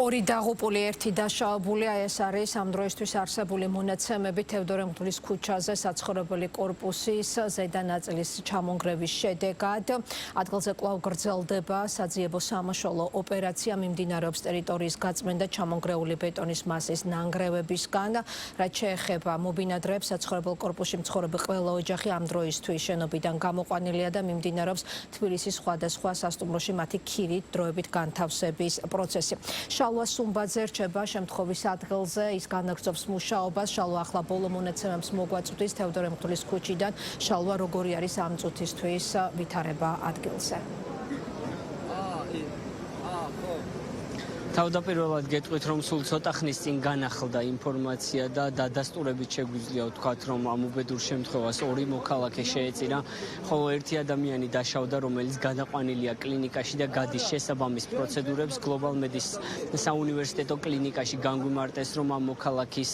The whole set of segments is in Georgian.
ორი დაღუპული ერთი დაშავებული ეს არის ამ დროისთვის არსებული მონაცემები თევდორე მღვდლის ქუჩაზე საცხოვრებელი კორპუსის ზედა ნაწილის ჩამონგრევის შედეგად ადგილზე კვლავ გრძელდება საძიებო სამაშველო ოპერაცია მიმდინარეობს ტერიტორიის გაწმენდა ჩამონგრეული ბეტონის მასის ნანგრევებისგან რაც შეეხება მობინადრეებს საცხოვრებელ კორპუსში მცხოვრები ყველა ოჯახი ამ დროისთვის შენობიდან გამოყვანილია და მიმდინარეობს თბილისის სხვადასხვა სასტუმროში მათი ქირით დროებით განთავსების პროცესი. შალვა სუმბაძე რჩება შემთხვევის ადგილზე, ის განაგრძობს მუშაობას. შალვა ახლა ბოლო მონაცემებს მოგვაწვდის თევდორე მღვდლის ქუჩიდან. შალვა, როგორი არის ამ წუთისთვის ვითარება ადგილზე? თავდაპირველად გეტყვით, რომ სულ ცოტა ხნის წინ განახლდა ინფორმაცია და დადასტურებით შეგვიძლია ვთქვათ, რომ ამ უბედურ შემთხვევას ორი მოქალაქე შეეწირა, ხოლო ერთი ადამიანი დაშავდა, რომელიც გადაყვანილია კლინიკაში და გადის შესაბამის პროცედურებს. Global Medis საუნივერსიტეტო კლინიკაში განგვიმარტეს, რომ ამ მოქალაქის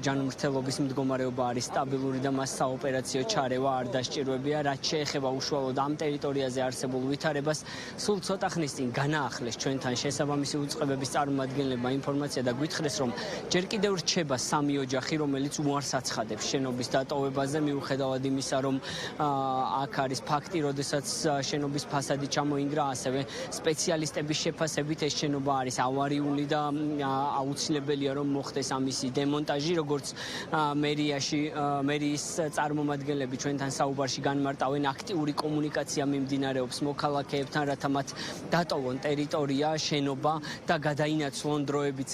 ჯანმრთელობის მდგომარეობა არის სტაბილური და მას საოპერაციო ჩარევა არ დასჭირვებია. რაც შეეხება უშუალოდ ამ ტერიტორიაზე არსებულ ვითარებას, სულ ცოტა ხნის წინ განაახლეს ჩვენთან შესაბამისი უწყებების წარმომადგენლებმა ინფორმაცია და გვითხრეს, რომ ჯერ კიდევ რჩება სამი ოჯახი, რომელიც უარს აცხადებს შენობის დატოვებაზე, მიუხედავად იმისა, რომ აქ არის ფაქტი, როდესაც შენობის ფასადი ჩამოინგრა, ასევე სპეციალისტების შეფასებით ეს შენობა არის ავარიული და აუცილებელია, რომ მოხდეს ამისი დემონტაჟი, როგორც მერიის წარმომადგენლები ჩვენთან საუბარში განმარტავენ, აქტიური კომუნიკაცია მიმდინარეობს მოქალაქეებთან, რათა მათ დატოვონ ტერიტორია, შენობა და გადაინაცვლონ დროებით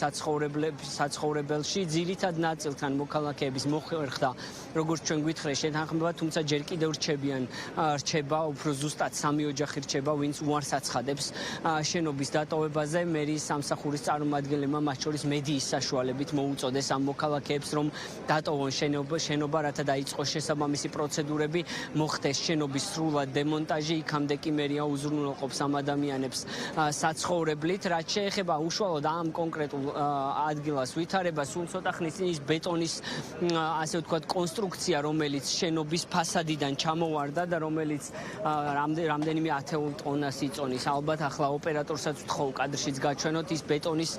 საცხოვრებელში. ძირითად ნაწილთან მოქალაქეების მოხერხდა, როგორც ჩვენ გვითხრეს შეთანხმება, თუმცა ჯერ კიდევ რჩება, უფრო ზუსტად სამი ოჯახი რჩება, ვინც უარს აცხადებს შენობის დატოვებაზე. მერიის სამსახურის წარმომადგენლებმა, მათ შორის მედიის საშუალებით მოუწოდეს ამ მოქალაქეებს, რომ დატოვონ შენობა, რათა დაიწყოს შესაბამისი პროცედურები, მოხდეს შენობის სრულად დემონტაჟი, იქამდე კი მერია უზრუნველყოფს ამ ადამიანებს საცხოვრებლით. რაც შეეხება უშუალოდ ამ კონკრეტულ ადგილას ვითარება, სულ ცოტა ხნის წინ ის ბეტონის ასე ვთქვათ კონსტრუქცია, რომელიც შენობის ფასადიდან ჩამოვარდა და რომელიც რამდენიმე ათეულ ტონას იწონის. ალბათ ახლა ოპერატორსაც ვთხოვ კადრშიც გაჩვენოთ ის ბეტონის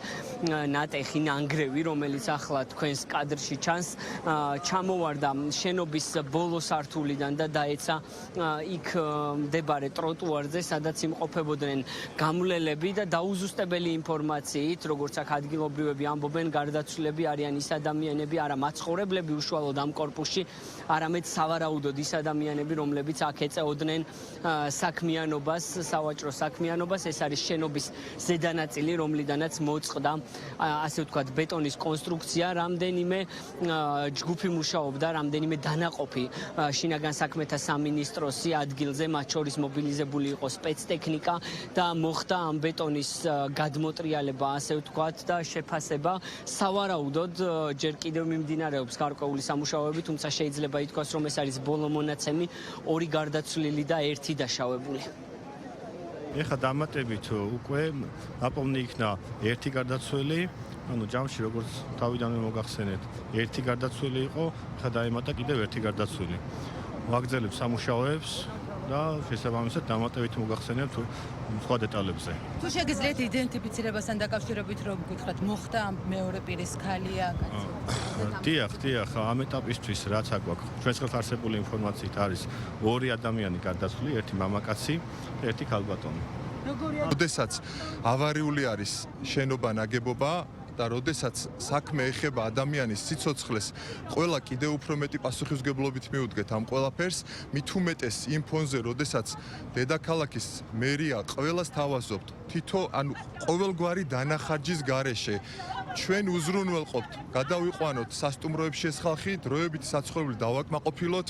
ნატეხი ნანგრევი, რომელიც ახლა თქვენს კადრში ჩანს, ჩამოვარდა შენობის ბოლო სართულიდან და დაეცა იქ მდებარე ტროტუარზე, სადაც იმყოფებოდნენ გამლელები და დაუზუსტებელი ინფორმაციით, როგორც აქ ადგილობრივები ამბობენ, გარდაცვლილები არიან ის ადამიანები, არა მაცხოვრებლები უშუალოდ ამ კორპუსში, არამედ სავარაუდოდ ის ადამიანები, რომლებიც აქ ეწეოდნენ საქმიანობას, სავაჭრო საქმიანობას. ეს არის შენობის ზედა ნაწილი, რომლიდანაც მოწყდა ასე ვთქვათ ბეტონის კონსტრუქცია. რამდენიმე ჯგუფი მუშაობდა, რამდენიმე დანაყოფი შინაგან საქმეთა სამინისტროსი ადგილზე, მათ შორის მობილიზებული იყო სპეცტექნიკა და მოხდა ამ ბეტონის გადმოტრიალება, ასე ვთქვათ, და შეფასება. სავარაუდოდ ჯერ კიდევ მიმდინარეობს გარკვეული სამუშაოები, თუმცა შეიძლება ითქვას, რომ ეს არის ბოლო მონაცემი, ორი გარდაცვლილი და ერთი დაშავებული. ეხლა დამატებით უკვე აპოვნი იქნა ერთი გარდაცვლილი, ანუ ჯამში როგორც თავიდანვე მოგახსენეთ, ერთი გარდაცვლილი იყო, ეხლა დაემატა კიდევ ერთი გარდაცვლილი. ვაგრძელებ სამუშაოებს და შესაბამისად დამატებით მოგახსენებთ სხვა დეტალებზე. თუ შეგიძლიათ იდენტიფიცირებასთან დაკავშირებით რომ გითხრათ, მოხდა მეორე პირის ქალია, დიახ, ამ ეტაპისთვის რაც აქ გვაქვს, ჩვენს ხელთ არსებული ინფორმაციით არის ორი ადამიანი გარდაცვლილი, ერთი მამაკაცი, ერთი ქალბატონი. როდესაც ავარიული არის შენობა ნაგებობა და როდესაც საქმე ეხება ადამიანის სიცოცხლეს, ყველა კიდევ უფრო მეტი პასუხისმგებლობით მიუდგეთ ამ ყველაფერს, მით უმეტეს იმ ფონზე, როდესაც დედაქალაქის მერია ყველას თავაზობთ, ანუ ყოველგვარი დანახარჯის გარეშე ჩვენ უზრუნველყოფთ, გადავიყვანოთ სასტუმროებში ეს ხალხი, დროებით საცხოვრებლი დავაკმაყოფილოთ,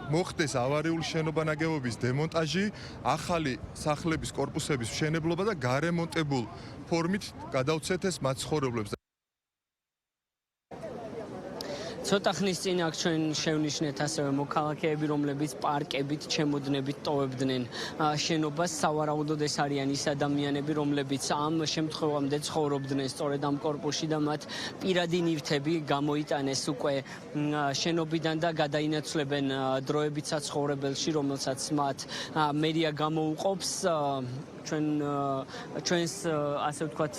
მოხდეს ავარიული შენობა-ნაგებობის დემონტაჟი, ახალი სახლების კორპუსების მშენებლობა და გარემონტებულ ფორმით გადავცეთ ეს მაცხოვრებლებს. ცოტა ხნის წინ აქ ჩვენ შევნიშნეთ ასევე მოქალაქეები, რომლებიც პარკებით, ჩემოდნებით ტოვებდნენ შენობას. სავარაუდოდ ეს არიან ის ადამიანები, რომლებიც ამ შემთხვევამდე ცხოვრობდნენ სწორედ ამ კორპუსში და მათ პირადი ნივთები გამოიტანეს უკვე შენობიდან და გადაინაცვლებენ დროებით საცხოვრებელში, რომელსაც მათ მერია გამოუყოფს. ჩვენს ასე ვთქვათ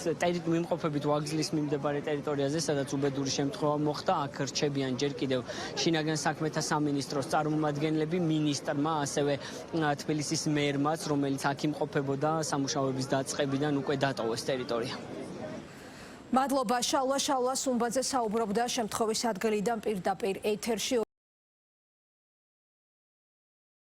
მიმყოფებით ვაგზლის მიმდებარე ტერიტორიაზე, სადაც უბედური შემთხვევა მოხდა, აქ რჩებიან ჯერ კიდევ შინაგან საქმეთა სამინისტროს წარმომადგენლები, მინისტრმა, ასევე თბილისის მერმაც, რომელიც აქ იმყოფებოდა სამუშაოების დაწყებიდან უკვე დატოვეს ტერიტორია. მადლობა შალვა სუმბაძე საუბრობდა შემთხვევის ადგილიდან პირდაპირ ეთერში.